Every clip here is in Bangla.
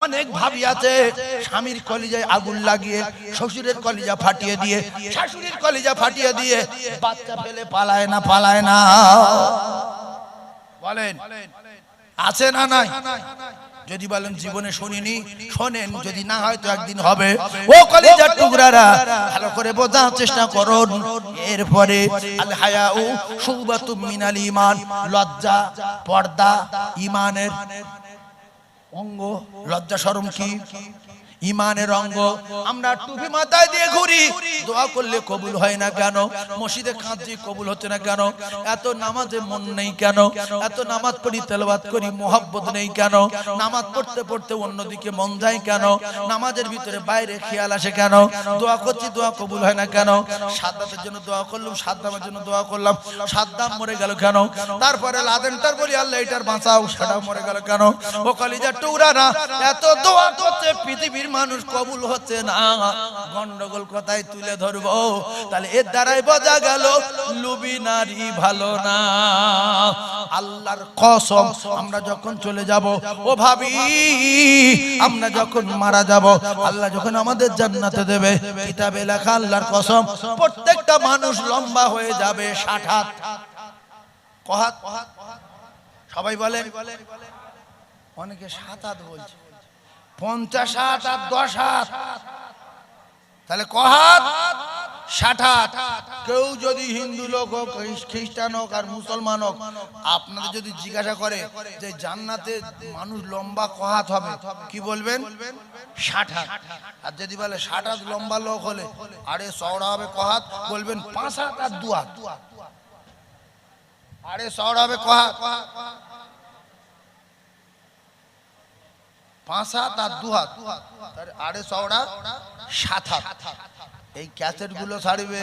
অনেক ভাবি আছে স্বামীর কলিজায় আগুন লাগিয়ে শ্বশুরের কলিজা ফাটিয়ে দিয়ে শাশুড়ির কলিজা ফাটিয়ে দিয়ে বাচ্চা পেলে পালায় না বলেন আছে না নাই? যদি বলেন জীবনে শুনিনি, শোনেন, যদি না হয় তো একদিন হবে। ও কলিজার টুকরারা, ভালো করে বোঝার চেষ্টা করুন। এরপরে আল হায়াউ শুবাতুম মিনাল ঈমান, লজ্জা পর্দা ঈমানের অঙ্গ। লজ্জা শরম কি? ঈমানের অঙ্গ। আমরা টুপি মাথায় দিয়ে ঘুরি, দোয়া করলে কবুল হয় না কেন? মসজিদে কাঁদছি, কবুল হচ্ছে না কেন? এত নামাজে মন নেই কেন? এত নামাজ পড়ি, তেলাওয়াত করি, মোহাব্বত নেই কেন? নামাজ পড়তে পড়তে অন্যদিকে মন যায় কেন? নামাজের ভিতরে বাইরে খেয়াল আসে কেন? দোয়া করছি, দোয়া কবুল হয় না কেন? সাদ্দামের জন্য দোয়া করলাম, সাদ্দামের জন্য দোয়া করলাম, সাদ্দাম মরে গেল কেন? তারপরে লাদেনটার বলি আল্লাহ এটার বাঁচাও, সেটাও মরে গেল কেন? ও কলিজার টুকরারা, এত দোয়া করছে, পৃথিবীর মানুষ কবুল হচ্ছে না। গন্ডগোল কথায় তুলে ধরবো, তাহলে এর দ্বারাই বোঝা গেল লুবি নারী ভালো না। আল্লাহর কসম, আমরা যখন চলে যাব, ও ভাবি, আমরা যখন মারা যাব, আল্লাহ যখন আমাদের জান্নাতে দেবে, কিতাবে লেখা আল্লাহর কসম, প্রত্যেকটা মানুষ লম্বা হয়ে যাবে 60 হাত। কহাত সবাই বলেন, অনেকে 7 হাত বলছে, 50 হাত আর 10 হাত, তাহলে কহাত 60 হাত। কেউ যদি হিন্দু লোক হোক, খ্রিস্টান হোক আর মুসলমান হোক, আপনাদের যদি জিজ্ঞাসা করে যে জান্নাতে মানুষ লম্বা কহাত হবে, কি বলবেন? 60 হাত। আর যদি বলে 60 হাত লম্বা লোক হলে আরে চওড়া হবে কহাত, বলবেন 5 হাত আর 2 হাত। আরে চওড়া হবে কহাত 5 হাত আর 2 হাত, আরে চওড়া 7 হাত। এই ক্যাসেট গুলো ছাড়বে,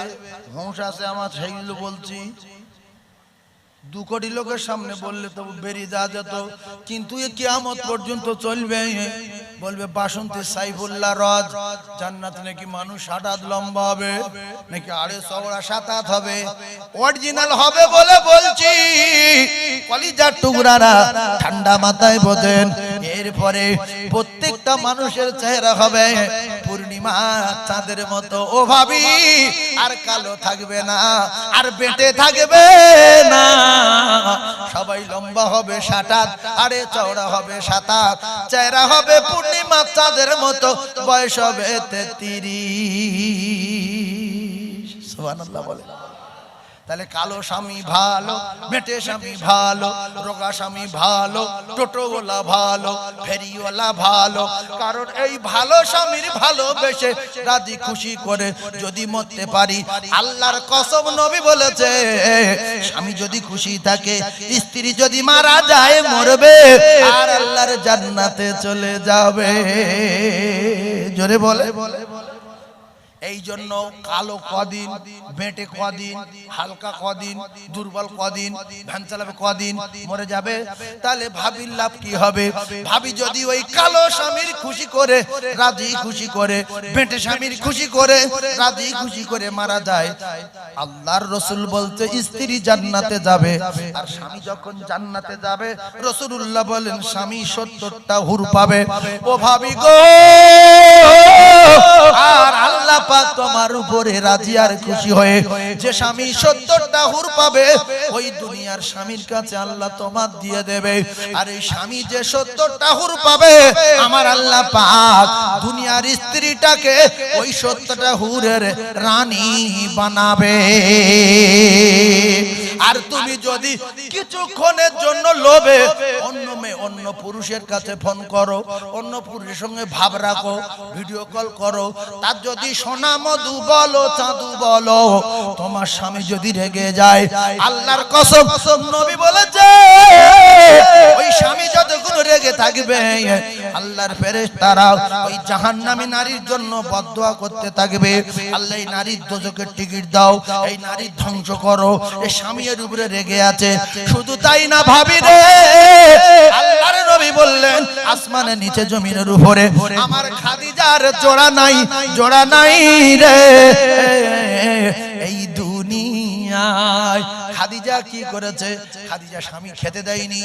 হোঁশ আছে আমার, সেইগুলো বলছি। 2 কোটি লোকের সামনে বললে তো বেরিয়ে যাওয়া যেত, কিন্তু এ কিয়ামত পর্যন্ত চলবে। বলবে বাসন্তী সাইফুল্লাহ রজ, জান্নাত নাকি মানুষ 60 হাত লম্বা হবে, নাকি আরে চওড়া 7 হাত হবে। অরিজিনাল হবে বলে বলছি, কলিজার টুকরারা ঠান্ডা মাথায় বোঝেন। এরপরে প্রত্যেকটা মানুষের চেহারা হবে পূর্ণিমা চাঁদের মতো। ও ভাবি, আর কালো থাকবে না, আর বেঁটে থাকবে না, সবাই লম্বা হবে 60 হাত, আরে চওড়া হবে 7 হাত, চেহারা হবে পূর্ণিমা চাঁদের মতো, বয়স হবে 33। সুবহানাল্লাহ বলে। তাহলে কালো স্বামী ভালো, বেটে স্বামী ভালো, রোগা স্বামী ভালো, টোটোওয়ালা ভালো, ফেরিওয়ালা ভালো। কারণ এই ভালো স্বামীর ভালোবেসে রাজি খুশি করে যদি মরতে পারি, আল্লাহর কসম নবী বলেছে, স্বামী যদি খুশি থাকে, স্ত্রী যদি মারা যায় মরবে, আর আল্লাহর জান্নাতে চলে যাবে। জোরে বলে। এই জন্য কালো কদিন, বেঁটে কদিন, হালকা কদিন, দুর্বল কদিন, ভ্যান চালাবে কদিন, মরে যাবে। তাহলে ভাবির লাভ কি হবে? ভাবি যদি ওই কালো স্বামীর খুশি করে, রাজি খুশি করে, বেঁটে স্বামীর খুশি করে, রাজি খুশি করে মারা যায়, আল্লাহর রাসূল বলতে স্ত্রী জান্নাতে যাবে। আর স্বামী যখন জান্নাতে যাবে, রাসূলুল্লাহ বলেন স্বামী 70টা হুর পাবে। ও ভাবি গো, আর আল্লাহ পাক তোমার উপরে রাজি আর খুশি হয়ে যে স্বামী 70টা হুর পাবে, ওই দুনিয়ার স্বামীর কাছে আল্লাহ তোমার দিয়ে দেবে। আর এই স্বামী যে 70টা হুর পাবে, আমার আল্লাহ পাক দুনিয়ার স্ত্রীটাকে ওই 70টা হুরের রানী বানাবে। আর তুমি যদি কিছুক্ষণের জন্য লোভে অন্য মেয়ে, অন্য পুরুষের কাছে ফোন করো, অন্য পুরুষের সঙ্গে ভাব রাখো, ভিডিও কল করো, তার যদি সোনা মধু বলো, চাঁদু বলো, তোমার স্বামী যদি রেগে যায়, আল্লাহর কসম নবী বলেছে, ওই স্বামী যতক্ষণ রেগে থাকবে, আল্লাহর ফেরেশতারা ওই জাহান্নামী নারীর জন্য বদদোয়া করতে থাকবে, আল্লাহ এই নারীর দোজখের টিকিট দাও, এই নারীর ধ্বংস করো, এই স্বামী এর উপরে রেগে আছে। শুধু তাই না ভাবি রে, আল্লাহর নবী বললেন, আসমানের নিচে জমিনের উপরে আমার খাদিজার জোড়া নাই, জোড়া নাই রে। এই দুনিয়ায় খাদিজা কি করেছে? খাদিজা স্বামী খেতে দেয়নি,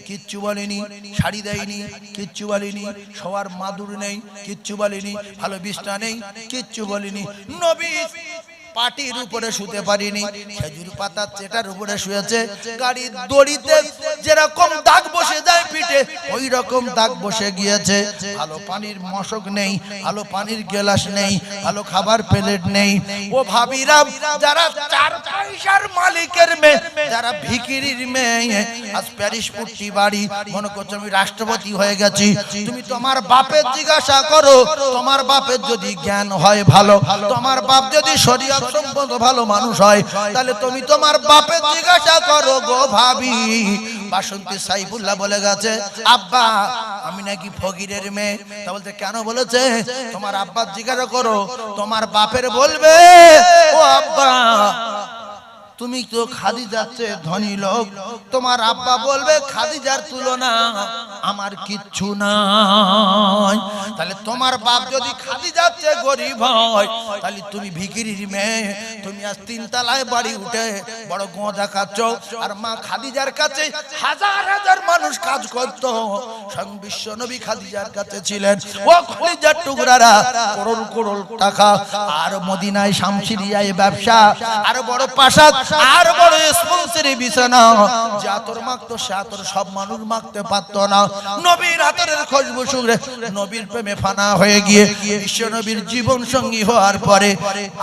কিচ্ছু বলেনি, শাড়ি দেয়নি, কিচ্ছু বলেনি, সবার মাদুর নেই, কিচ্ছু বলেনি, ভালো বিছানা নেই, কিচ্ছু বলেনি। নবী পাটির উপরে শুতে পারিনি, খেজুর পাতার চেটার উপরে শুয়েছে। গাড়ির দড়িতে যেরকম দাগ বসে যায় পিঠে, ওই রকম দাগ বসে গিয়েছে। ভালো পানির মশক নেই, ভালো পানির গ্লাস নেই, ভালো খাবার প্লেট নেই। ও ভাবিরা, যারা 4 পয়সার মালিকের মেয়ে, যারা ভিখিরির মেয়ে, আজ প্যারিস পুট্টি বাড়ি, মনে করছো আমি রাষ্ট্রপতি হয়ে গেছি। তুমি তোমার বাপের জিজ্ঞাসা করো, তোমার বাপের যদি জ্ঞান হয় ভালো, তোমার বাপ যদি শরীয়ত সম্পন্ন ভালো মানুষ হয়, তাহলে তুমি তোমার বাপের জিজ্ঞাসা করো গো ভাবি। বাসন্তী সাইফুল্লাহ বলে গেছে, আব্বা আমি নাকি ফকিরের মেয়ে। তা বলতে কেন বলেছে? তোমার আব্বা জিজ্ঞাসা করো, তোমার বাপের বলবে, ও আব্বা তুমি তো খাদিজার চেয়ে ধনী লোক। তোমার আব্বা বলবে, খাদিজার তুলনা আমার কিচ্ছু নাই। তাহলে তোমার বাপ যদি খাদিজার চেয়ে গরিব হয়, তাহলে তুমি ভিখিরির মেয়ে। তুমি আজ 3 তলায় বাড়ি উঠে বড় গোঁজা খাচ্ছ। আর মা খাদিজার কাছে হাজার হাজার মানুষ কাজ করত। স্বয়ং বিশ্ব নবী খাদিজার কাছে ছিলেন। ও খাদিজার টুকরারা, করোড় করোড় টাকা, আর মদিনায় শামসিরিয়ায় ব্যবসা, আর বড় প্রাসাদ, আর বড় স্পন্সরি বিছানা। যে আতর মাখতো সে আতর সব মানুষ মাখতে পারত না। নবীর আতরের খুশবু শুঁকে নবীর প্রেমে ফানা হয়ে গিয়ে বিশ্ব নবীর জীবন সঙ্গী হওয়ার পরে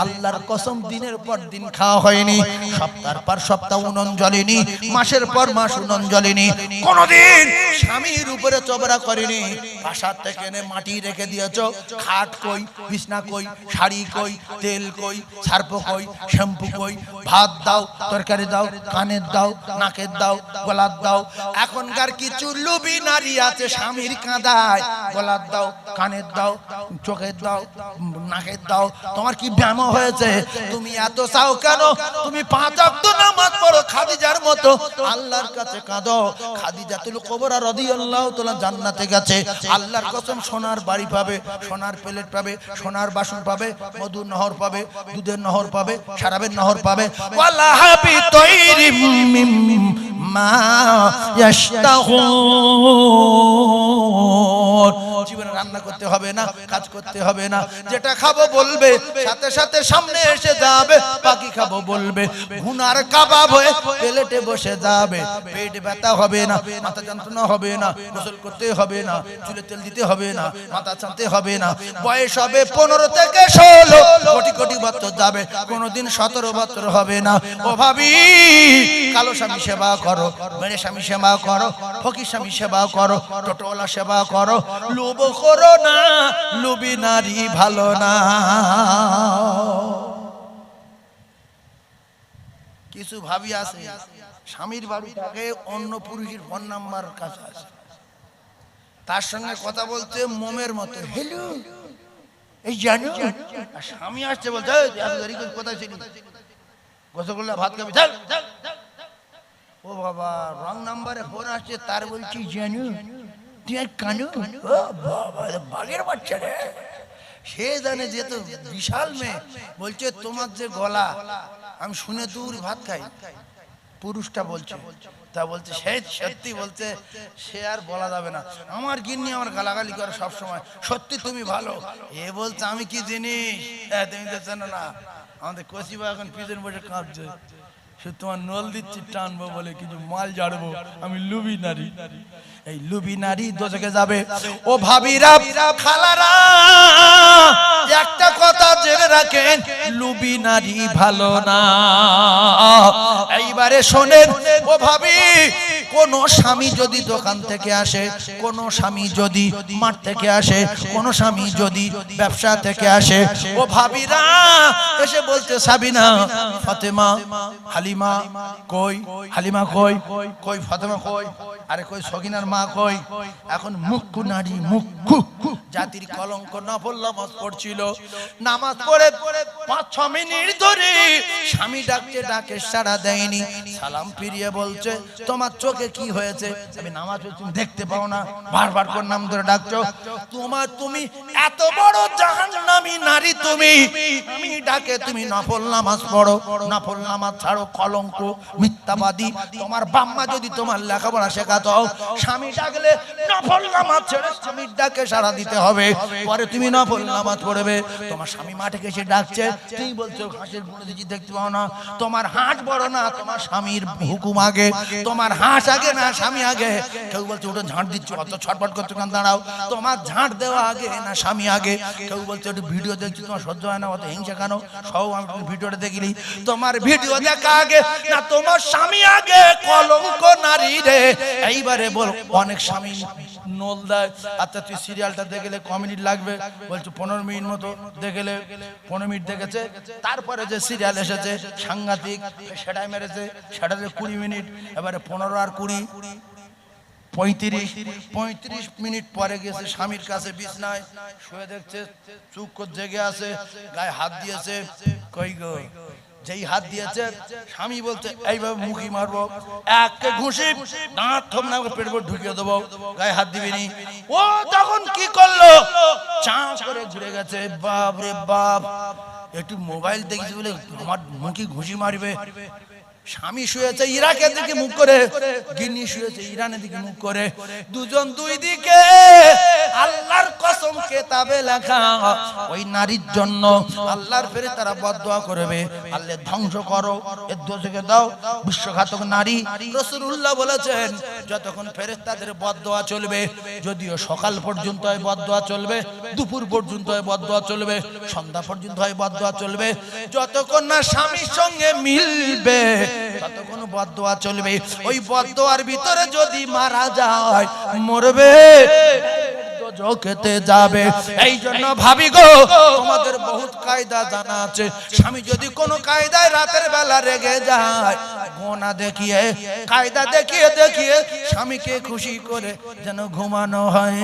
আল্লাহর কসম দিনের পর দিন খাওয়া হয়নি, সপ্তাহের পর সপ্তাহ উনুন জ্বলেনি, মাসের পর মাস উনুন জ্বলেনি। কোনদিন স্বামীর উপরে চবরা করেনি। প্রাসাদ থেকে এনে মাটি রেখে দিয়েছ, খাট কই, বিছনা কই, শাড়ি কই, তেল কই, সার্ফ কই, শ্যাম্পু কই, ভাত দাও, তরকারি দাও, কানের দাও, নাকের দাও, গলার দাও। এখনকার কিছু লুবি নারী আছে, স্বামীর কাঁদায় গলার দাও, কানের দাও, চোখের দাও, নাকের দাও। তোমার কি ব্যায়াম হয়েছে? তুমি এত চাও কেন? তুমি 5 ওয়াক্ত নামাজ পড়ো খাদিজার মতো, আল্লাহর কাছে কাঁদো। খাদিজাতুল কুবরা রাদিয়াল্লাহু তাআলা জান্নাতে গেছে। আল্লাহর কসম সোনার বাড়ি পাবে, সোনার প্লেট পাবে, সোনার বাসন পাবে, মধুর নহর পাবে, দুধের নহর পাবে, শরাবের নহর পাবে। ওয়ালাহাবি তৈরিম মিম্মা ইয়াশতাহুন। জীবনে রান্না করতে হবে না, কাজ করতে হবে না, যেটা খাবো বলবে সাথে সাথে সামনে এসে যাবে। বাকি খাবো বলবে, ভুনার কাবাব হয়ে প্লেটে বসে যাবে। পেট ব্যথা হবে না, মাথা যন্ত্রণা হবে না, গোসল করতে হবে না, চুলে তেল দিতে হবে না, মাথা ছানতে হবে না। বয়স হবে 15 থেকে 16, কোটি কোটি বছর যাবে, কোনোদিন 17 বছর হবে না। ও ভাবি, কালো স্বামী সেবা করো, মেরে স্বামী সেবা করো, ফকির স্বামী সেবা করো, টোটোওয়ালা সেবা করো। লোভ করো না, লোভী নারী ভালো না। কিছু ভাবি আছে স্বামীর বাড়ি থাকে, অন্য পুরুষের ফোন নাম্বার কাছে আছে, তার সঙ্গে কথা বলতে মোমের মতো, হ্যালো এই জানো, আর স্বামী আসছে বলতে কোথায় ছিলি, গোসল ভাত খাবি। ও বাবা, রং নাম্বারে ফোন আসছে, তার বলছি জানো তুই আর কানু, ও বাবা বাঘের বাচ্চা রে। সে জানে যে তো বিশাল মেয়ে, বলছে তোমার যে গলা আমি শুনে দূর ভাত খাই। পুরুষটা বলছে, তা বলছে সে সত্যি বলছে, সে আর বলা যাবে না। আমার গিন্নি আমার গালাগালি করে সব সময়, সত্যি তুমি ভালো। এ বলছে আমি কি জিনিস, তুমি তো জানো না, আমাদের কচিবা এখন পিছন বসে কাঁদছে, সে তোমার নল দিচ্ছি টানবো বলে কিছু মাল ঝাড়বো, আমি লুবি নারী। এই লুবি নারী দোজখে যাবে। ও ভাবিরা, খালারা, একটা কথা জেনে রাখেন, লুবি নারী ভালো না। এইবারে শোনেন, ও ভাবি, কোন স্বামী যদি দোকান থেকে আসে, কোন স্বামী যদি মাঠ থেকে আসে, কোন স্বামী যদি ব্যবসা থেকে আসে, ও ভাবিরা এসে বলতে সাবিনা, ফাতেমা, হালিমা কই, হালিমা কই, কই ফাতেমা কই, আরে কই সগিনার মা কই। এখন মুখ্য নারী, মুখ্য জাতির কলঙ্ক, নফল নামাজ পড়ছিল। নামাজ পড়ে 5-6 মিনিট ধরে স্বামী ডাকতে ডাকে সাড়া দেয়নি। সালাম ফিরিয়ে বলছে, তোমার চোখে কি হয়েছে? আমি নামাজ পড়ছি, তুমি দেখতে পাও না? বারবার করে নাম ধরে ডাকছো। তুমি এত বড় জাহান্নামী নারী, তুমি আমি ডাকে তুমি নফল নামাজ পড়ো, নফল নামাজ ছাড়ো, কলঙ্ক, মিথ্যাবাদী। তোমার বাম্মা যদি তোমার লেখাপড়া শেখাতো, স্বামী ডাকলে নফল নামাজ ছেড়ে স্বামীর ডাকে সাড়া দিতে হবে, পরে তুমি নফল নামাজ পড়বে। তোমার স্বামী মাঠে এসে ডাকছে, তুমি বলছো হাঁসের গুঁড়ো দিচ্ছি দেখতে পাও না? তোমার হাঁস বড় না, তোমার স্বামীর হুকুম আগে, তোমার হাঁস আগে না স্বামী আগে? কেউ বলছে ওটা ঝাঁট দিচ্ছ, অত ছটফট করছো কেন? দাঁড়াও, তোমার ঝাঁট দেওয়া আগে না স্বামী আগে? কেউ বলছে ওটা ভিডিও দেখছি, তোমার সহ্য হয় না, অত হিংসা কেন? সব আমি ভিডিওটা দেখিনি, তোমার ভিডিও দেখা আগে না তোমার স্বামী আগে? কলঙ্ক নারী রে। এইবারে বল, অনেক স্বামী নোল দেয়, আচ্ছা তুই সিরিয়ালটা দেখলে ক মিনিট লাগবে? বলছো 15 মিনিট মতো দেখলে। 15 মিনিট দেখেছে, তারপরে যে সিরিয়াল এসেছে সাংঘাতিক, সেটাই মেরেছে, সেটাতে 20 মিনিট, এবারে 15 আর 20 35 মিনিট পরে গেছে স্বামীর কাছে, বিছনায় শুয়ে দেখছে, চুপ করে জেগে আছে, গায়ে হাত দিয়েছে। কই গো? যেই হাত দিয়েছে, স্বামী বলছে এইভাবে মুখি মারবো, একটা ঘুষি দাঁত থমনা পেট পর ঢুকিয়ে দেবো, গায়ে হাত দিবিনি। ও তখন কি করলো? চা করে ঘুরে গেছে। বাপ রে বাপ, একটু মোবাইল দেখছি বলে আমার মুখে ঘুষি মারবে। স্বামী শুয়েছে ইরাকের দিকে মুখ করে, গিন্নি শুয়েছে ইরানের দিকে মুখ করে, দুজন দুই দিকে। আল্লাহর কসম কিতাবে লেখা, ওই নারীর জন্য আল্লাহর ফেরেশতারা বদদোয়া করবে, আল্লাহ ধ্বংস করো, এর দোষকে দাও, বিশ্বঘাতক নারী। রাসূলুল্লাহ বলেছেন যতক্ষণ ফেরেশতাদের বদদোয়া চলবে, যদিও সকাল পর্যন্ত হয় বদদোয়া চলবে, দুপুর পর্যন্ত হয় বদদোয়া চলবে, সন্ধ্যা পর্যন্ত হয় বদদোয়া চলবে, যতক্ষণ না স্বামীর সঙ্গে মিলবে ততক্ষণ বদদোয়া চলবে। ওই বদদোয়ার ভিতরে যদি মারা যায়, মরবে, জগতে যাবে। এই জন্য ভাবি গো, তোমাদের বহুত কায়দা জানা আছে। স্বামী যদি কোনো কায়দায় রাতের বেলা রেগে যায়, গোনা দেখিয়ে, কায়দা দেখিয়ে দেখিয়ে স্বামীকে খুশি করে যেন ঘুমানো হয়।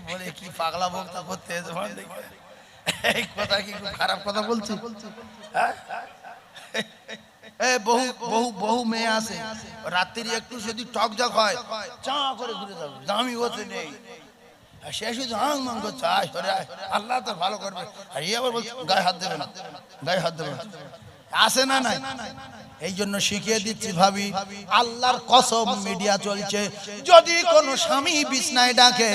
বলে কি পাগলা বক্তা করতে এই কথা কি খুব খারাপ কথা বলছি? বহু বহু বহু মেয়ে আছে, রাত্রি একটু যদি টকজক হয়, চা করে ঘুরে যাবে, দামি হতে নেই, সে শুধু আং মাং করছে, আল্লাহ তো ভালো করবে, আর এই আবার বলছে গায়ে হাত দেবে না, গায়ে হাত দেবে না, আসে না নাই? এই জন্য শিখিয়ে দিচ্ছি ভাবি, আল্লাহর কসম, মিডিয়া চলছে, যদি কোন স্বামী বিছনায় ডাকে,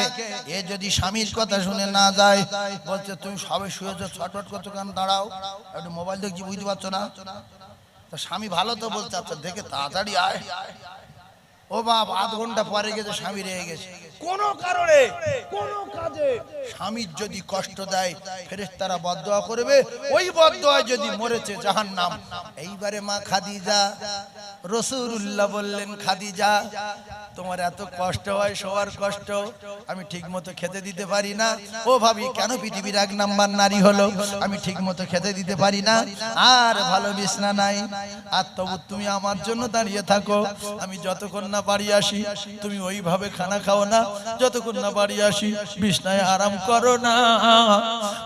এ যদি স্বামীর কথা শুনে না যায়, বলছে তুমি সবে শুয়েছো, ছটফট করছো কেন? দাঁড়াও, একটু মোবাইল দেখছি, বুঝতে পারছো না? তো স্বামী ভালো তো বলছে, আচ্ছা দেখে তাড়াতাড়ি আয়। ও বাপ, আধ ঘন্টা পরে গেছে, স্বামী রেগে গেছে কোন কারণে, কোন কাজে। স্বামীর যদি কষ্ট দেয়, ফেরেশতারা বদদোয়া করবে, ওই বদদোয়ায় যদি মরেছে জাহান্নাম। এইবারে মা খাদিজা, রাসূলুল্লাহ বললেন, খাদিজা তোমার এত কষ্ট হয়, সবার কষ্ট, আমি ঠিক মতো খেতে দিতে পারি না। ও ভাবি, কেন পৃথিবীর 1 নাম্বার নারী হলো, আমি ঠিক মতো খেতে দিতে পারি না, আর ভালো বিছনা নাই, আর তবু তুমি আমার জন্য দাঁড়িয়ে থাকো, আমি যতক্ষণ না বাড়ি আসি তুমি ওইভাবে খানা খাও না, যতক্ষণ না বাড়ি আসি বিছনায় আরাম করো না।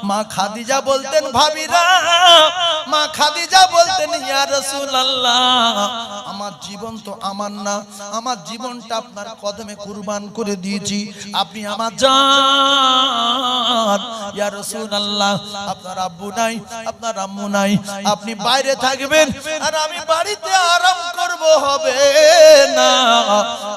মা খাদিজা বলতেন, ভাবিরা, মা খাদিজা বলতেন, ইয়া রাসূলুল্লাহ, আমার জীবন তো আমার না, আমার জীবনটা আপনার কদমে কুরবান করে দিয়েছি, আপনি আমার জান। ইয়া রাসূলুল্লাহ, আপনার আব্বু নাই, আপনার আম্মু নাই, আপনি বাইরে থাকবেন আর আমি বাড়িতে আরাম করব, হবে না।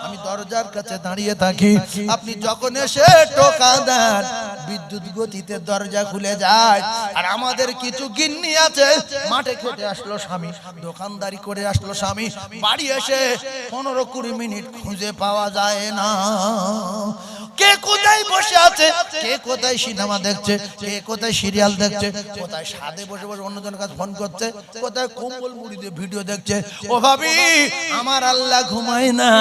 আমি দরজার কাছে দাঁড়িয়ে থাকি, আপনি যখন এসে টোকা দেন, বিদ্যুৎ গতিতে দরজা খুলে যায়। আর আমাদের কিছু গিন্নি আছে, মাঠে খেটে আসলো স্বামী, দোকানদারি করে আসলো স্বামী, বাড়ি এসে 15-20 মিনিট খুঁজে পাওয়া যায় না। কে কোথায় বসে আছে, কে কোথায় সিনেমা দেখছে, কে কোথায় সিরিয়াল দেখছে, কোথায় সাদে বসে বসে অন্যজনের কাছে ফোন করছে, কোথায় কম্বল মুড়ি দিয়ে ভিডিও দেখছে। ও ভাবি, আমার আল্লাহ ঘুমায় না,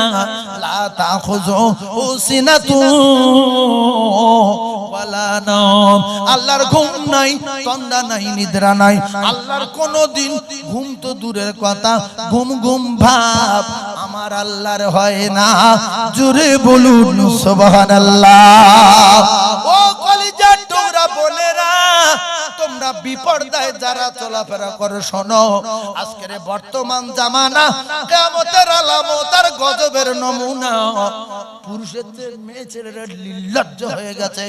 লা তাখুযু সিনাতু ওয়ালা নাওম, আল্লাহর ঘুম নাই, তন্দ্রা নাই, নিদ্রা নাই। আল্লাহর কোনদিন ঘুম তো দূরের কথা, ঘুম ঘুম ভাব আমার আল্লাহর হয় না। জোরে বলুন সুবহানাল্লাহ। ও কলিজার টুকরা বোনেরা, তোমরা বিপর্দায় যারা চলাফেরা করো শোনো, আজকের বর্তমান জামানা কিয়ামতের আলামত আর গজবের নমুনা। পুরুষের চেয়ে মেয়ে ছেলেরা নির্লজ্জ হয়ে গেছে।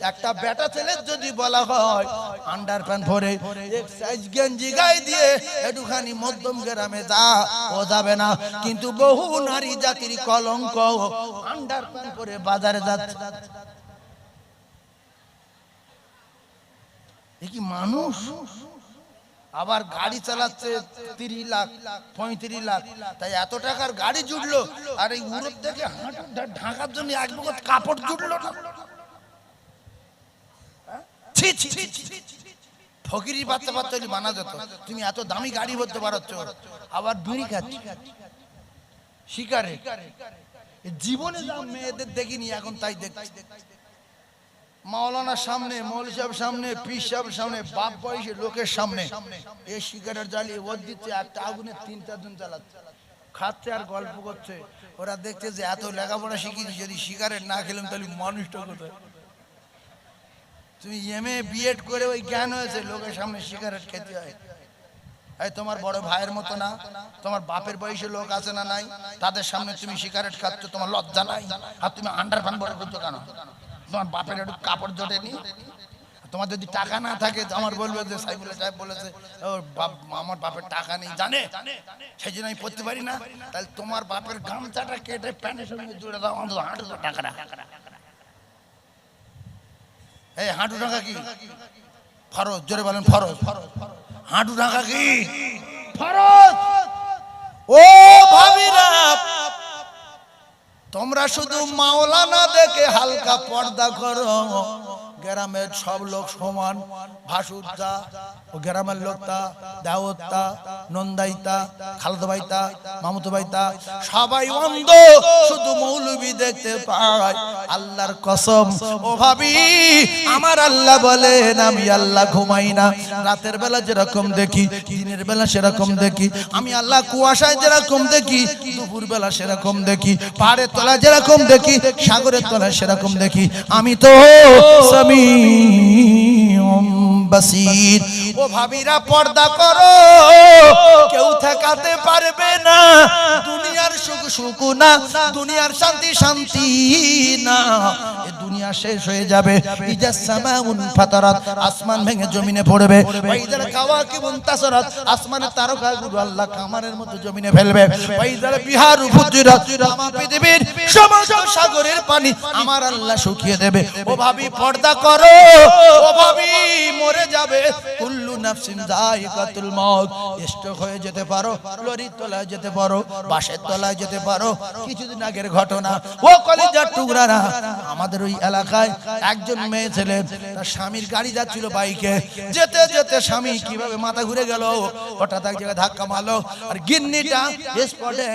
একটা বেটা ছেলের যদি বলা হয় আন্ডারপ্যান্ট পরে এক্সারসাইজ গেঞ্জি গায়ে দিয়ে একটুখানি মধ্যম গ্রামে যা, ও যাবে না। কিন্তু বহু নারী জাতির কলঙ্ক আন্ডারপ্যান্ট পরে বাজারে যাচ্ছে। এ কি মানুষ? আবার গাড়ি চালাচ্ছে 30 লাখ 35 লাখ, তাই এত টাকার গাড়ি জুটলো, আর এই উড়োর থেকে হাঁটু ঢাকার জন্য এক বগত কাপড় জুটলো না। ছি ছি ছি, ফকিরি বাচ্চা বাচ্চা মানা যেত। তুমি এত দামি গাড়ি ভরতে পারছ, আবার বিড়ি খাচ্ছি, শিকারে। জীবনে যা মেয়েদের দেখিনি এখন তাই দেখছি। মাওলানার সামনে, মৌলভী সাহেবের সামনে, পীর সাহেবের সামনে, বাপ বয়সী লোকের সামনে এই সিগারেট জ্বালিয়ে ওর দিচ্ছে, একটা আগুনে 3-4 জন চালাচ্ছে, খাচ্ছে আর গল্প করছে। ওরা দেখছে যে এত লেখাপড়া শিখেছি, যদি সিগারেট না খেলাম তাহলে মানুষটা কোথায়? তুমি এমএ বিএড করে ওই জ্ঞান হয়েছে লোকের সামনে সিগারেট খেতে হয়। এই তোমার বড় ভাইয়ের মতো না, তোমার বাপের বয়সী লোক আছে না নাই, তাদের সামনে তুমি সিগারেট খাচ্ছ, তোমার লজ্জা নাই? আর তুমি আন্ডারপ্যান্ট পরে করছো কেন? তোমার বাপের একটু কাপড় জোটেনি? তোমার যদি টাকা না থাকে, আমার বলবে যে সাইফুল সাহেব বলেছে আমার বাপের টাকা নেই, জানে, সেই জন্য আমি পড়তে পারি না। তাহলে তোমার বাপের গামছাটা কেটে প্যান্টের সঙ্গে জুড়ে দাও, অন্তত হাঁটু টাকা না। এই হাঁটু টাকা কি ফরজ? জোরে বলেন ফরজ। হাঁটু টাকা কি ফরজ? ও ভাবিরা, তোমরা শুধু মাওলানা দেখে হালকা পর্দা করো। গ্রামের সব লোক সমান, ভাসুরদা ও গ্রামের লোকটা, দাওয়াতটা, নন্দাইতা, খালদা ভাইতা, মামুতো ভাইতা সবাই অন্ধ, শুধু মৌলবি দেখতে পায়। আল্লাহর কসম ও ভাবি, আমার আল্লাহ বলেন আমি আল্লাহ ঘুমাই না। রাতের বেলা যেরকম দেখি, দিনের বেলা সেরকম দেখি। আমি আল্লাহ কুয়াশায় যেরকম দেখি, দুপুর বেলা সেরকম দেখি। পাহাড়ের তলায় যেরকম দেখি, সাগরের তলায় সেরকম দেখি। আমি তো সামিউম বাসীর। ও ভাবিরা, পর্দা করো, কেউ ঠেকাতে পারবে না। দুনিয়ার সুখ সুখ না, দুনিয়ার শান্তি শান্তি না। এই দুনিয়া শেষ হয়ে যাবে। ইজা সামাউন ফাতারাত, আসমান ভেঙে জমিনে পড়বে। ওয়াইজাল কাওয়াকিবুন তাসারাত, আসমানের তারকাগুলো আল্লাহ কামানের মতো জমিনে ফেলবে। ওয়াইজাল বিহারু ফুজিরাত, আমার পৃথিবীর সমস্ত সাগরের পানি আমার আল্লাহ শুকিয়ে দেবে। ও ভাবি, পর্দা করো। ও ভাবি, মরে যাবে। কুল্লু নাফসিন যায়িকাতুল মাউত। স্ট্রোক হয়ে যেতে পারো, লরির তলায় যেতে পারো, বাসের তলায় যেতে পারো। কিছুদিন আগের ঘটনা। ও কলিজার টুকরারা, আমাদের ওই এলাকায় একজন মেয়ে ছেলে, তার স্বামীর গাড়ি যাচ্ছিল বাইকে, যেতে যেতে স্বামী কিভাবে মাথা ঘুরে গেল, হঠাৎ এক জায়গায় ধাক্কা মারলো, আর গিন্নিটা স্পটে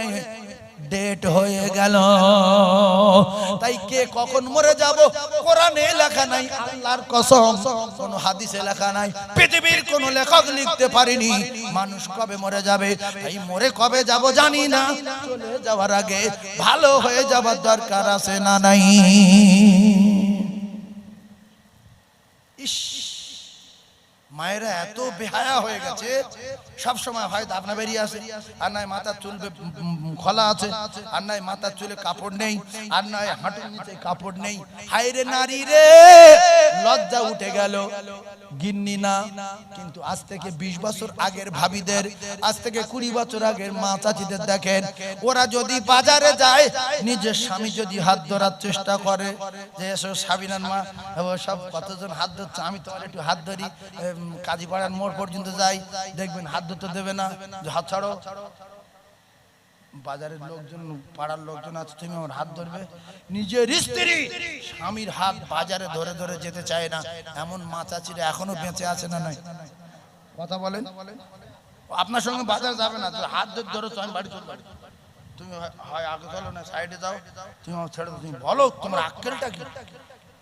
ডেট হয়ে গেল। তাই কে কখন মরে যাব কোরআনে লেখা নাই, আল্লাহর কসম কোন হাদিসে লেখা নাই, পৃথিবীর কোন লেখক লিখতে পারেনি মানুষ কবে মরে যাবে। তাই মরে কবে যাব জানি না, চলে যাওয়ার আগে ভালো হয়ে যাবার দরকার আছে না নাই? ইস, মায়েরা এত বেহায়া হয়ে গেছে, সব সময় হয়তো আপনা বেরিয়ে আসে, আর নয় মাথার চুল খোলা আছে, আর নয় মাথার চুলে কাপড় নেই, আর নয় হাঁটুর নিচে কাপড় নেই। হায় রে নারী রে, লজ্জা উঠে গেল। গিন্নি না, কিন্তু আজ থেকে 20 বছর আগের ভাবিদের, আজ থেকে 20 বছর আগের মা চাচিদের দেখেন, ওরা যদি বাজারে যায়, নিজের স্বামী যদি হাত ধরার চেষ্টা করে, যে এসো সাবিনার মা, সব কতজন হাত ধরছে, আমি তো একটু হাত ধরি, কাজীপাড়ার মোড় পর্যন্ত যাই, দেখবেন হাত ধরতে দেবে না, হাত ছাড়ো। বাজারের লোকজন, পাড়ার লোকজন আছে, তুমি আমার হাত ধরবে? নিজের স্ত্রী স্বামীর হাত বাজারে ধরে ধরে যেতে চায় না। এমন মা চাচিরা এখনো বেঁচে আছে না নাই? কথা বলেন। আপনার সঙ্গে বাজার যাবে না, হাত ধরে আমি বাড়ি চলবে, তুমি হয় আগে চলো না সাইডে যাও, তুমি আমার ছেড়ে দাও। তুমি বলো তোমার আক্কেলটা কি?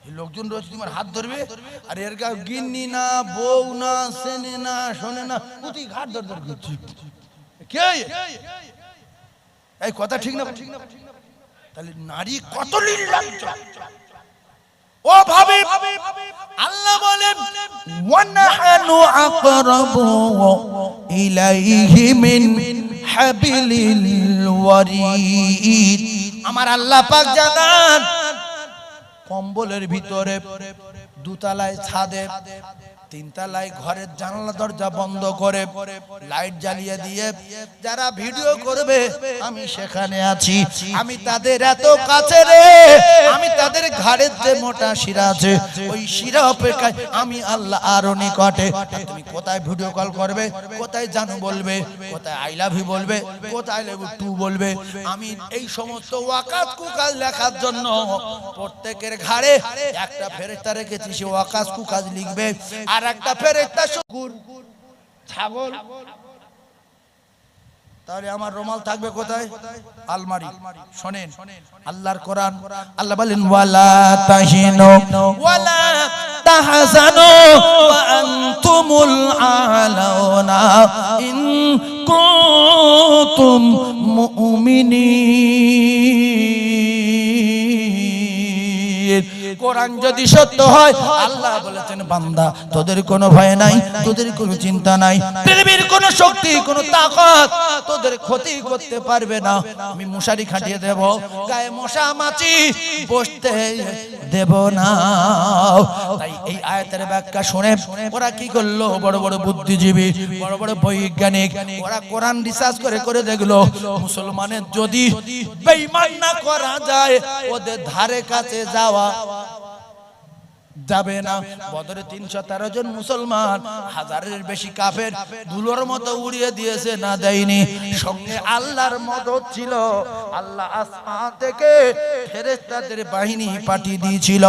এই লোকজন রয়েছে তোমার হাত ধরবে, আর এর গা গিন্নি না, বউ না, চেনে না, শোনে না, প্রতি ঘাট ধর ধর করছি। কে এই কথা ঠিক না? তাহলে নারী কত নির্লজ্জ। ও ভাবে আল্লাহ বলেন ওয়ানাহানু আকরাবু ইলাইহি মিন হাবিলিল ওয়ারিদ। আমার আল্লাহ পাক জানান কম্বলের ভিতরে, দুতলায় ছাদে, তিনতলায় ঘরের জানালা দরজা বন্ধ করে লাইট জ্বালিয়ে দিয়ে যারা ভিডিও করবে আমি সেখানে আছি। আমি তাদের এত কাছে রে, আমি তাদের ঘাড়ের যে মোটা শিরা আছে ওই শিরা অপেক্ষায় আমি আল্লাহ আরো নিকটে। তুমি কোথায় ভিডিও কল করবে, কোথায় জানু বলবে, কোথায় আই লাভ ইউ বলবে, কোথায় আই লাভ ইউ টু বলবে, আমি এই সমস্ত ওয়াকাত কুকাজ লেখার জন্য প্রত্যেকের ঘাড়ে একটা ফেরেশতা রেখেছি, সে ওয়াকাত কুকাজ লিখবে। আর একটা ফেরেশতা কুকুর, ছাগল। তাহলে আমার রুমাল থাকবে কোথায়? আলমারি। শুনেন আল্লাহর কোরআন, আল্লাহ বলেন ওয়ালা তাহিনু ওয়ালা তাহজানু ওয়া আনতুমুল আলাউনা ইন কুনতুম মুমিনিন। কোরআন যদি সত্য হয়, আল্লাহ বলেছেন বান্দা তোদের কোনো ভয় নাই, তোদের কোনো চিন্তা নাই, পৃথিবীর কোনো শক্তি, কোনো তাকত তোদের ক্ষতি করতে পারবে না। আমি মশারি খাটিয়ে দেব, গায়ে মশা মাছি বসতে দেব না। তাই এই আয়াতের ব্যাখ্যা শুনে ওরা কি করলো, বড় বড় বুদ্ধিজীবী, বড় বড় বৈজ্ঞানিক, ওরা কোরআন রিসার্চ করে করে দেখলো মুসলমানের যদি বেঈমান না করা যায়, ওদের ধারে কাছে যাওয়া যাবে না। বদরে 313 জন মুসলমান, হাজারের বেশি কাফের ধুলোর মতো উড়িয়ে দিয়েছে, না দেয়নি। সঙ্গে আল্লাহর মদদ ছিল, আল্লাহ আসমান থেকে ফেরেশতাদের বাহিনী পাঠিয়ে দিয়েছিল।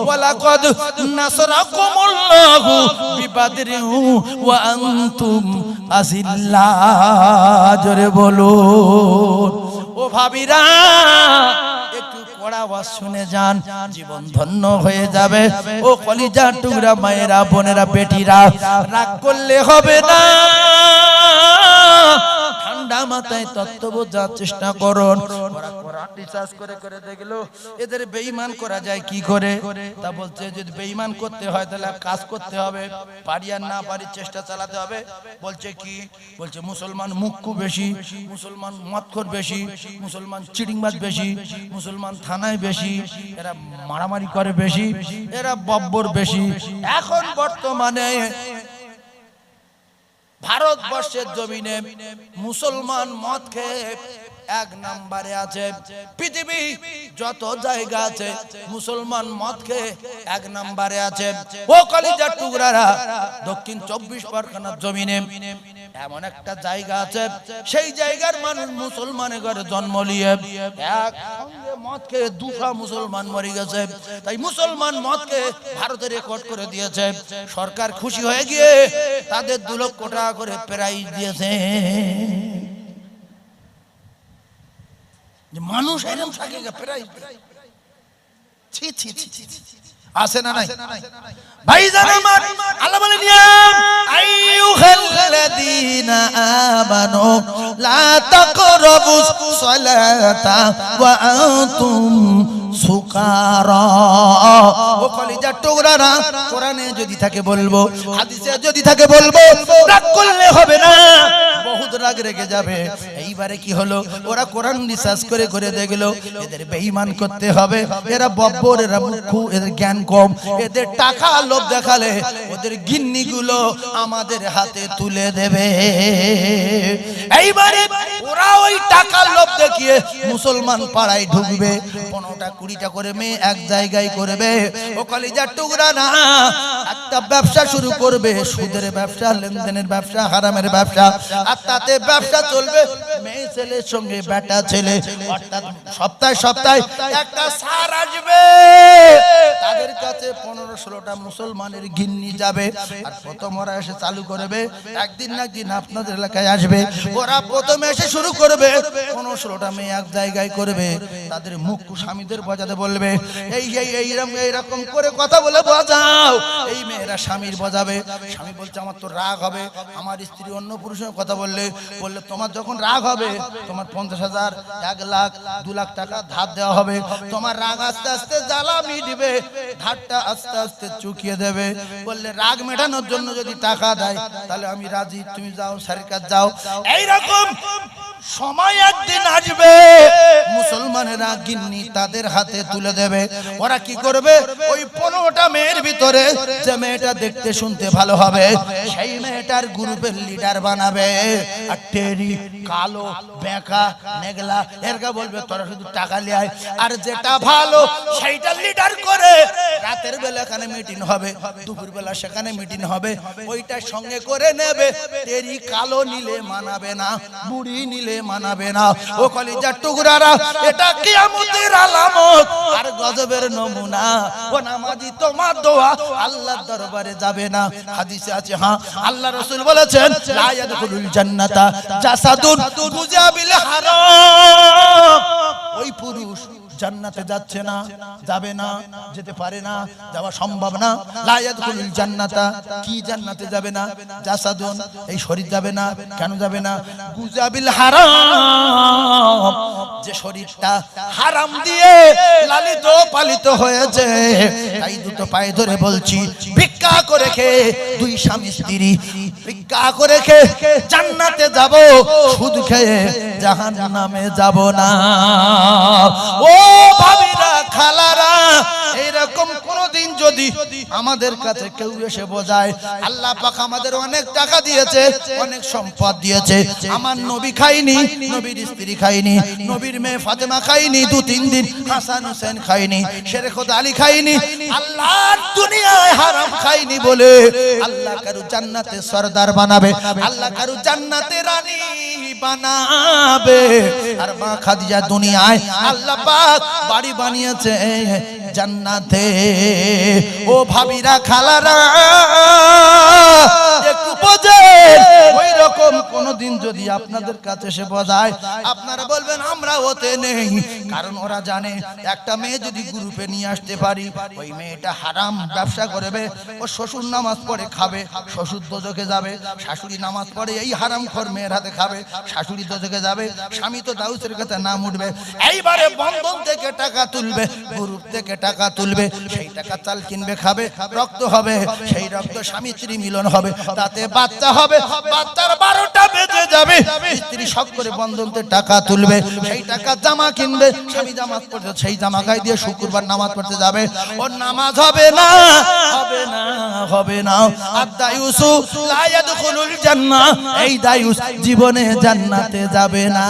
ওয়ালাকাদ নাসরাকুমুল্লাহু বিবাদরিন ওয়া আনতুম আযিল্লা। জোরে বলুন ও ভাবিরা, একটু কড়া আওয়াজ শুনে যান, জীবন ধন্য হয়ে যাবে। ও কলিজার টুকরা মায়েরা, বোনেরা, বেটিরা, রাগ করলে হবে না। ঠান্ডা মাথায় তত্ত্ব বোঝার চেষ্টা করুন। ওরা কোরআন রিসার্চ করে করে দেখলো এদের বেঈমান করা যায় কি করে। তা বলছে যদি বেঈমান করতে হয় তাহলে কাজ করতে হবে, পারি আর না পারি চেষ্টা চালাতে হবে। বলছে কি? বলছে মুসলমান মুখ্য বেশি, মুসলমান মদখোর বেশি, মুসলমান চিটিংবাজ বেশি, মুসলমান থানায় বেশি, এরা মারামারি করে বেশি, এরা বব্বর বেশি। এখন বর্তমানে ভারতবর্ষের জমিনে মুসলমান মদ খেয়ে এক নম্বরে আছে। পৃথিবী যত জায়গা আছে মুসলমান মদ খেয়ে এক নম্বরে আছে। ও কলিজার টুকরারা, দক্ষিণ 24 পরগনার জমিনে এমন একটা জায়গা আছে, সেই জায়গার মানুষ মুসলমানের ঘরে জন্ম নিয়ে একসঙ্গে মদ খেয়ে 200 মুসলমান মরে গেছে। তাই মুসলমান মদ খেয়ে ভারতে রেকর্ড করে দিয়েছে। সরকার খুশি হয়ে গিয়ে তাদের 2 লক্ষ টাকা করে প্রাইজ দিয়েছে। মানুষ এরকম থাকে প্রাইজ ছি ছি ছি আছে না নাই? ভাইজান আমার, আল্লাহ বলেন ইয়া আইয়ুহাল্লাযীনা আমানু লা তাকরাবুস সালাতা ওয়া আনতুম সুকারা। ও কলিজার টুকরারা, কোরআনে যদি থাকে বলবো, হাদিসে যদি থাকে বলবো, রাগ করলে হবে না, বহুত রাগ রেগে যাবে। এইবারে কি হলো, ওরা কোরআন রিসার্চ করে করে দেখলো এদের বেঈমান করতে হবে, এরা বব্বর, এরা মূর্খ, এদের জ্ঞান কম, এদের টাকা লোভ দেখালে ওদের গিন্নিগুলো আমাদের হাতে তুলে দেবে। এইবারে ওরা ওই টাকার লোভ দেখিয়ে মুসলমান পাড়ায় ঢুকবে, 15টা 20টা করে মেয়ে এক জায়গায় করবে। ও কলিজার টুকরা না, একটা ব্যবসা শুরু করবে, সুদের ব্যবসা, লেনদেনের ব্যবসা, হারামের ব্যবসা। আর তাতে ব্যবসা চলবে মেয়ে ছেলের সঙ্গে বেটা ছেলে। অর্থাৎ সপ্তাহে সপ্তাহে একটা সার আসবে, তাদের কাছে 15-16টা মুসলমানের গিন্নি যাবে। আর প্রথম ওরা এসে চালু করবে, একদিন না একদিন আপনাদের এলাকায় আসবে। ওরা প্রথমে এসে শুরু করবে, 15-16টা মেয়ে এক জায়গায় করবে, তাদের মুখ স্বামীদের বাজাতে বলবে, এইরকম করে কথা বলে বাজাও। এই মেয়েরা স্বামীর বাজাবে। স্বামী বলছে আমার তো রাগ হবে, আমার স্ত্রী অন্য পুরুষের কথা বললে তোমার যখন রাগ হবে তোমার 50,000, 1 লাখ, 2 লাখ টাকা ধার দেওয়া হবে। তোমার রাগ আস্তে আস্তে জ্বালা মিটবে, ধারটা আস্তে আস্তে চুকিয়ে দেবে। বললে রাগ মেটানোর জন্য যদি টাকা দেয় তাহলে আমি রাজি, তুমি যাও সরকার যাও। এইরকম সময় একদিন আসবে, মুসলমানেরা গিন্নি তাদের হাতে তুলে দেবে। ওরা কি করবে, ওই 15টা মেয়ের ভিতরে যে মেয়েটা দেখতে শুনতে ভালো হবে সেই মেয়েটার গ্রুপের লিডার বানাবে। আর টেরি, কালো, বেকা, নেগলা এরকা বলবে তোরা শুধু টাকা লিয়ায়। আর যেটা ভালো সেইটা লিডার করে রাতের বেলা এখানে মিটিং হবে, দুপুর বেলা সেখানে মিটিং হবে, ওইটার সঙ্গে করে নেবে। টেরি কালো নিলে মানাবে না, বুড়ি নিলে মানাবে না। ও কলিজার টুকরারা, এটা কিয়ামতের আলামত আর গজবের নমুনা। ও নামাজি তোমার দোয়া আল্লাহর দরবারে যাবে না। হাদিসে আছে, হ্যাঁ আল্লাহ রাসূল বলেছেন লা ইয়াদখুলুল জান্নাতা জাসাদুন গুজাবিল হারাম। ওই পুরুষ জান্নাতে যাচ্ছে না, যাবে না, যেতে পারে না, যাওয়া সম্ভব না। লা ইয়াদখুলুল জান্নাতা, কি জান্নাতে যাবে না? জাসাদুন, এই শরীর যাবে না। কেন যাবে না? গুজাবিল হারাম, যে শরীরটা হারাম দিয়ে লালিত পালিত হয়েছে। তাই দুটো পায়ে ধরে বলছি, ভিক্ষা করে খেয়ে, 2 স্বামী স্ত্রী ভিক্ষা করে খেয়ে জান্নাতে যাব, সুদ খেয়ে জাহান্নামে যাব না। ও ভাবিরা, খালারা, এইরকম কোনদিন যদি আমাদের কাছে কেউ এসে বোঝায় আল্লাহ পাক আমাদের অনেক টাকা দিয়েছে, অনেক সম্পদ দিয়েছে, আমার নবী খাইনি, নবীর স্ত্রী খাইনি, নবীর মেয়ে ফাতেমা খাইনি, 2-3 দিন হাসান হোসেন খাইনি, শেরে খোদা আলী খাইনি, আল্লাহর দুনিয়ায় হারাম খাইনি বলে আল্লাহ কারু জান্নাতে সরদার বানাবে, আল্লাহ কারু জান্নাতে রানী বানাবে। আর মা খাদিজা দুনিয়ায় আল্লাহ পাক বাড়ি বানিয়েছে জান্নাতে। ও ভাবিরা, খালারা, একটু বোঝেন। ওই রকম কোনদিন যদি আপনাদের কাছে এসে বোঝায়, আপনারা বলবেন আমরা ওতে নেই। কারণ ওরা জানে একটা মেয়ে যদি গ্রুপে নিয়ে আসতে পারি, ওই মেয়েটা হারাম ব্যবসা করবে। ও শ্বশুর নামাজ পড়ে খাবে, শ্বশুর দোজখে যাবে। শাশুড়ি নামাজ পড়ে এই হারামখোর মেয়ের হাতে খাবে, শাশুড়ি দোজখে যাবে। স্বামী তো দাউসের কাছে নাম উঠবে। এইবারে বন্ধন থেকে টাকা তুলবে, গ্রুপ থেকে টাকা তুলবে, সেই টাকা চাল কিনবে, খাবে, রক্ত হবে, সেই রক্ত স্বামী স্ত্রী মিলন হবে, তাতে বাচ্চা হবে। বাচ্চার 12টা বেজে যাবে, স্ত্রী শখ করে বন্ধন থেকে টাকা তুলবে, সেই টাকা জামা কিনবে, স্বামী জামা পড়তে সেই জামা গায়ে দিয়ে শুক্রবার নামাজ পড়তে যাবে। ওর নামাজ হবে না, হবে না, হবে না। আর দায়ুসু লা ইয়াদখুলুল জান্নাহ, এই দায়ুস জীবনে জান্নাতে যাবে না।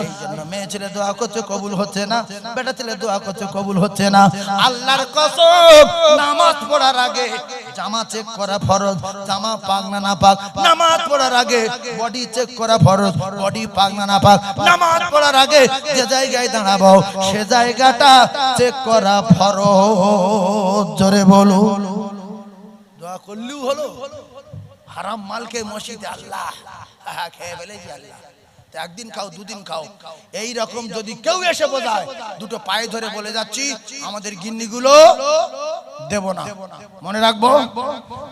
এই জন্য মেয়ে ছেলে দোয়া করছে কবুল হচ্ছে না, বেটা ছেলে দোয়া করছে কবুল হচ্ছে না। আল্লাহর কসম, নামাজ পড়ার আগে জামা চেক করা ফরজ, জামা পাক না না পাক। নামাজ পড়ার আগে বডি চেক করা ফরজ, বডি পাক না না পাক। নামাজ পড়ার আগে যে জায়গায় দাঁড়াবো সে জায়গাটা চেক করা ফরজ। জোরে বলো, দোয়া করলেও হলো। হারাম মালকে মসজিদে আল্লাহ খেয়ে ফেলেছি আল্লাহ, একদিন খাও, 2 দিন খাও। এই রকম যদি কেউ এসে বোঝায়, দুটো পায়ে ধরে বলে যাচ্ছি আমাদের গিন্নিগুলো দেব না, মনে রাখবো।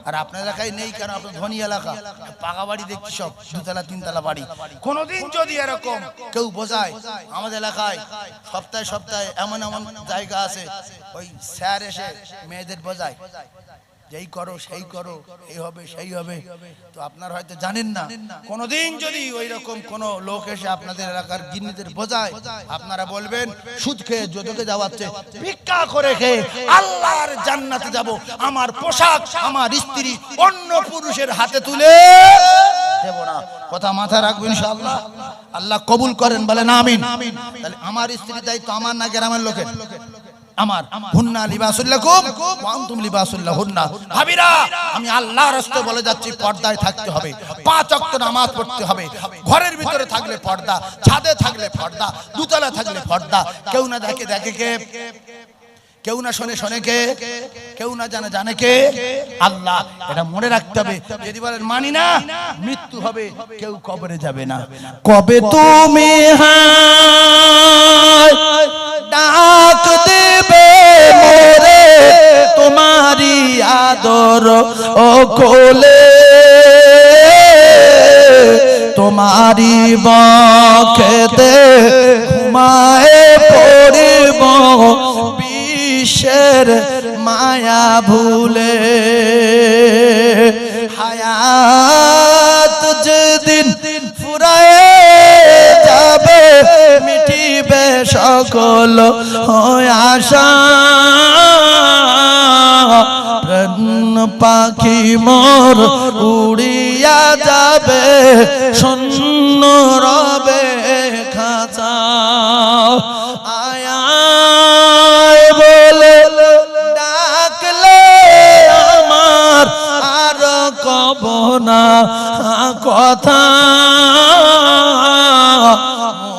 আর আপনার এলাকায় নেই, কারণ আপনার ধনী এলাকা, পাকা বাড়ি দেখছি সব 2 তলা 3 তলা বাড়ি। কোনদিন যদি এরকম কেউ বোঝায়, আমাদের এলাকায় সপ্তাহে সপ্তাহে এমন এমন জায়গা আছে, ওই স্যার এসে মেয়েদের বোঝায়, যেই করো সেই করো, এই হবে সেই হবে। তো আপনারা হয়তো জানেন না, কোনদিন যদি ওই রকম কোন লোক এসে আপনাদের এলাকার গিন্নিদের বোঝায়, আপনারা বলবেন সুদ খেয়ে যদকে যাওয়াচ্ছে, ভিক্ষা করে খেয়ে আল্লাহর জান্নাতে যাব, আমার পোশাক আমার স্ত্রী অন্য পুরুষের হাতে তুলে দেব না। কথা মাথায় রাখবেন ইনশাআল্লাহ। আল্লাহ কবুল করেন, বলেন আমিন। তাহলে আমার স্ত্রীর দায়িত্ব আমার না গ্রামের লোকের? আমার। হুন্না লিবাসুল লাকুম ওয়া আনতুম লিবাসুল লাহুন্না। ভাবিরা, আমি আল্লাহর রাস্তায় বলে যাচ্ছি, পর্দায় থাকতে হবে, 5 ওয়াক্ত নামাজ পড়তে হবে। ঘরের ভিতরে থাকলে পর্দা, ছাদে থাকলে পর্দা, 2 তলা থাকলে পর্দা, কেউ না দেখে কে। কেউ না শোনে শোনে কে, কেউ না জানে জানে কে, আল্লাহ। এটা মনে রাখতে হবে। যদি বলেন মানি না, মৃত্যু হবে, কেউ কবরে যাবে না। কবে তুমি ডাক দেবে মোরে তোমারি আদর ও কোলে, তোমারি বক্ষেতে ঘুমায়ে পড়িব বিশ্বের মায়া ভুলে। হায়াত যেদিন ফুরায়ে যাবে মিটিবে সকল আশা, প্রাণ পাখি মোর উড়িয়া যাবে শূন্য রবে খাঁচা। আয়া বলে ডাকলে আমার আর কব না কথা,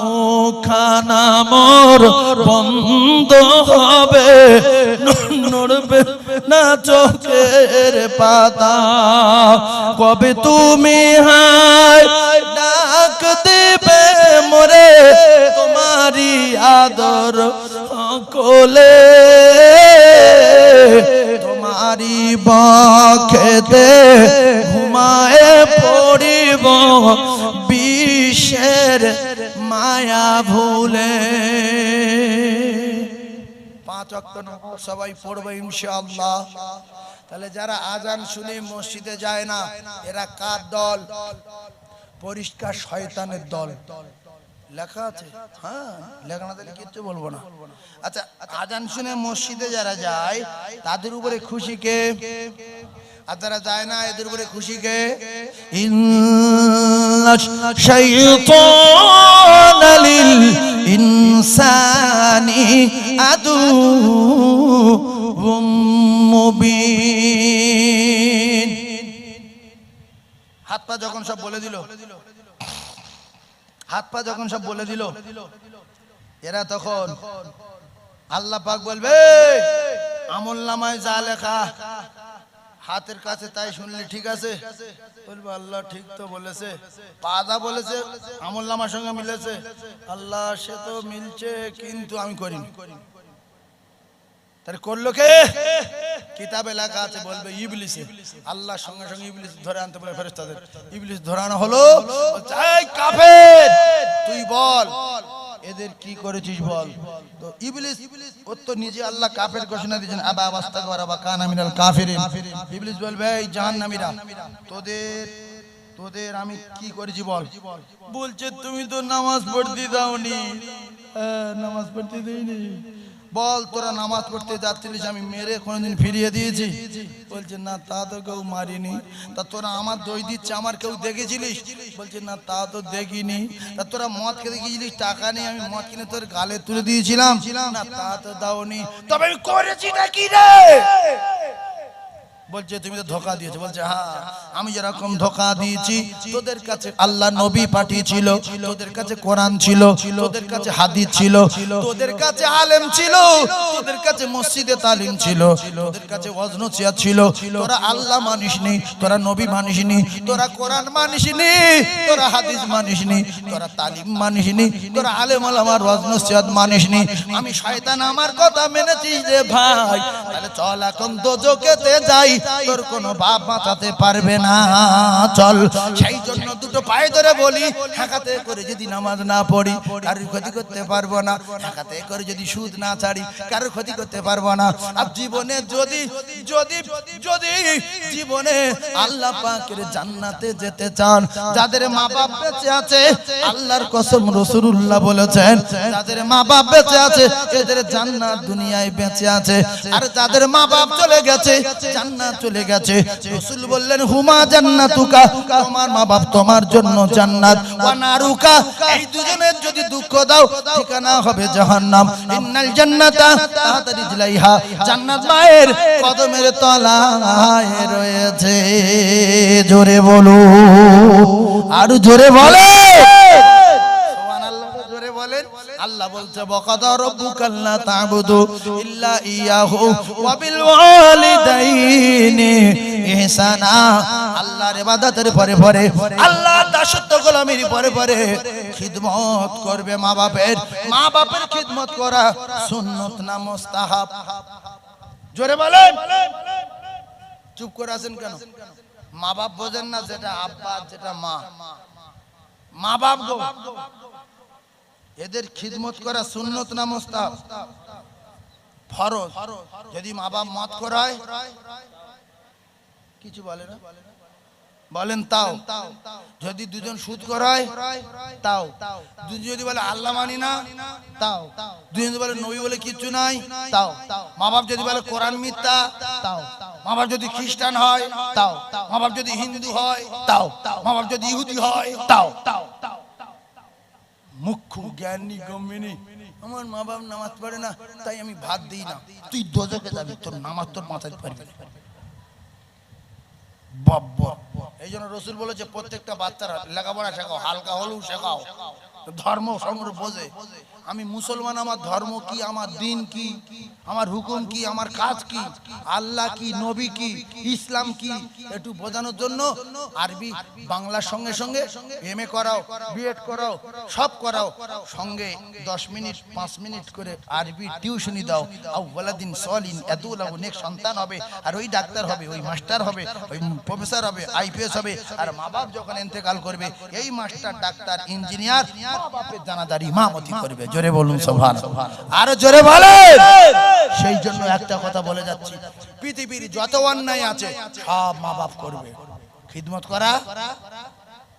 মুখানা মোর বন্ধ হবে, নড়বে না চোখের পাতা। কবে তুমি ডাক দেবে মোরে তোমারি আদর কোলে, তোমারি বক্ষেতে ঘুমায়ে পড়িব বিশ্বের মায়া ভুলে। 5 ওয়াক্ত নামাজ সবাই পড়বে ইনশাআল্লাহ। তাহলে যারা আজান শুনে মসজিদে যায় না, এরা কার দল? পরিষ্কার শয়তানের দল। লেখা আছে, হ্যাঁ লেখা না থাকলে কিচ্ছু বলবো না। আচ্ছা, আজান শুনে মসজিদে যারা যায় তাদের উপরে খুশি কে? আর যারা যায় না এদের উপরে খুশি কে? ইন্নাশ শাইতান লিল ইনসানি আদুউম মুবিন। হাত পা যখন সব বলে দিল, হাত পা যখন সব বলে দিল, এরা তখন আল্লাহ পাক বলবে আমলনামায় যা লেখা হাতের কাছে তাই শুনলে ঠিক আছে? বলবো আল্লাহ ঠিক তো বলেছে, পাদা বলেছে আমলনামার সঙ্গে মিলেছে, আল্লাহ সে তো মিলছে কিন্তু আমি করিনি। তাহলে করলো কে? কিতাবে লেখা আছে, বলবে ইবলিসে। আল্লাহর সঙ্গে সঙ্গে ইবলিস ধরে আনতে বলে ফেরেশতাদের। ইবলিস ধরানো হলো, বলছে এই কাফের তুই বল এদের কি করেছিস বল। তো ইবলিস ও তো নিজে আল্লাহ কাফের ঘোষণা দিয়েছেন, আবা ওয়াস্তাগফারা ওয়া কানা মিনাল কাফিরিন। ইবলিস বলবে এই জাহান্নামীরা তোদের আমি কি করেছি বল। বলছে তুমি তো নামাজ পড়তে দাওনি। নামাজ পড়তে দেইনি। বল তোরা নামাজ পড়তে যাচ্ছিলিস আমি মেরে কোনোদিন ফিরিয়ে দিয়েছি? বলছে না তা তো কেউ মারিনি। তা তোরা আমার দই দিচ্ছে আমার কেউ দেখেছিলিস? বলছে না তা তো দেখিনি। তা তোরা মদ খেতে গিয়েছিলিস, টাকা নেই আমি মদ কিনে তোর গালে তুলে দিয়েছিলাম? না তা তো দাওনি। তবে আমি করেছি নাকি রে? বলছে তুমি তো ধোঁকা দিয়েছো। বলছে হ্যাঁ আমি যেরকম ধোঁকা দিয়েছি, তোদের কাছে আল্লাহ নবী পাঠিয়েছিল, তোদের কাছে কোরআন ছিল, তোদের কাছে হাদিস ছিল, তোদের কাছে আলেম ছিল, তোদের কাছে মসজিদে তালিম ছিল, তোদের কাছে ওয়াজ নসিহত ছিল। তোরা আল্লাহ মানিসনি, তোরা নবী মানিসনি, তোরা কোরআন মানিসনি, তোরা হাদিস মানিসনি, তোরা তালিম মানিসনি, তোরা আলেম ওলামার ওয়াজ নসিহত মানিসনি। আমি শয়তান আমার কথা মেনেছিস রে ভাই, তাহলে চল এখন দোজখেতে যাই, তোর কোনো বাপ বাঁচাতে পারবে না। চল। সেই জন্য দুটো পায়ে ধরে বলি, হাঁকাতে করে যদি নামাজ না পড়ি কারোর ক্ষতি করতে পারবো না, হাঁকাতে করে যদি সুদ না ছাড়ি কারোর ক্ষতি করতে পারবো না। আর জীবনে যদি যদি যদি জীবনে আল্লাহ পাকের জান্নাতে যেতে চান, যাদের মা বাপ বেঁচে আছে আল্লাহর কসম রাসূলুল্লাহ বলেছেন, যাদের মা বাপ বেঁচে আছে এদের জান্নাত দুনিয়ায় বেঁচে আছে। আর যাদের মা বাপ চলে গেছে জান্নাত চলে গেছে। রাসূল বললেন হুমা জান্নাতুকা, তোমার মা বাপ তোমার জন্য জান্নাত, ওয়া নারুকা, এই দুজনের যদি দুঃখ দাও ঠিকানা হবে জাহান্নাম। ইন্নাল জান্নাতা তাহতা রিজলাইহা, জান্নাত মায়ের কদমের তলায় রয়েছে। জোরে বলো, আরো জোরে বলে সুবহানাল্লাহ, জোরে বলেন। আল্লাহ বলছে ওয়াকাদা রাব্বুকা আল্লা তা'বুদু ইল্লা ইয়াহু ওয়া বিল ওয়ালিদাইনি ইহসানা। আল্লাহর ইবাদতের পরে পরে আল্লাহর দাসত্ব গোলামির পরে পরে খিদমত করবে মা বাপের। মা বাপের খিদমত করা সুন্নাত না মুস্তাহাব? জোরে বলেন। চুপ করে আছেন কেন? মা বাপ বোঝেন না? যেটা আব্বা যেটা মা, মা বাপ গো, এদের খিদমত করা সুন্নাত না মুস্তাহাব? ফরজ। যদি মা বাপ মত করায় কিছু বলে না, বলেন তাও। যদি দুজন সুদ করায় তাও। দুজন যদি বলে আল্লাহ মানি না তাও। দুজন যদি বলে নবী বলে কিচ্ছু নাই তাও। মা বাপ যদি বলে কোরআন মিথ্যা তাও। মা বাপ যদি খ্রিস্টান হয় তাও। মা বাপ যদি হিন্দু হয় তাও। মা বাপ যদি ইহুদি হয় তাও। মুখ্য জ্ঞানী গম্মিনী, আমার মা বাপ নামাজ পড়ে না তাই আমি ভাত দিই না। তুই দোজখে যাবি, তোর নামাজ তোর মাথায় পারবি না। এই জন্য রসুল বলেছে প্রত্যেকটা বাচ্চারা লেখাপড়া শেখাও, হালকা হলেও শেখাও, ধর্ম সংগ্রহ বোঝে। আমি মুসলমান, আমার ধর্ম কি, আমার দিন কি, আমার হুকুম কি, আমার কাজ কি, আল্লাহ কি, নবী কি, ইসলাম কি, একটু বোঝানোর জন্য আরবি বাংলার সঙ্গে সঙ্গে এমএ করাও, বিএড করাও, সব করাও, সঙ্গে 10 মিনিট 5 মিনিট করে আরবি টিউশনি দাও। আউওয়ালাদিন সলিন এদুলাহু, নেক সন্তান হবে, আর ওই ডাক্তার হবে, ওই মাস্টার হবে, ওই প্রফেসর হবে, আইপিএস হবে। আর মা বাপ যখন ইন্তেকাল করবে এই মাস্টার, ডাক্তার, ইঞ্জিনিয়ার মা বাপের জানাজার ইমামতি করবে। জোরে বলুন সুবহানাল্লাহ, আরো জোরে বলেন। সেই জন্য একটা কথা বলে যাচ্ছি, পৃথিবীর যত অন্যায় আছে সব মা বাপ করবে। খিদমত করা,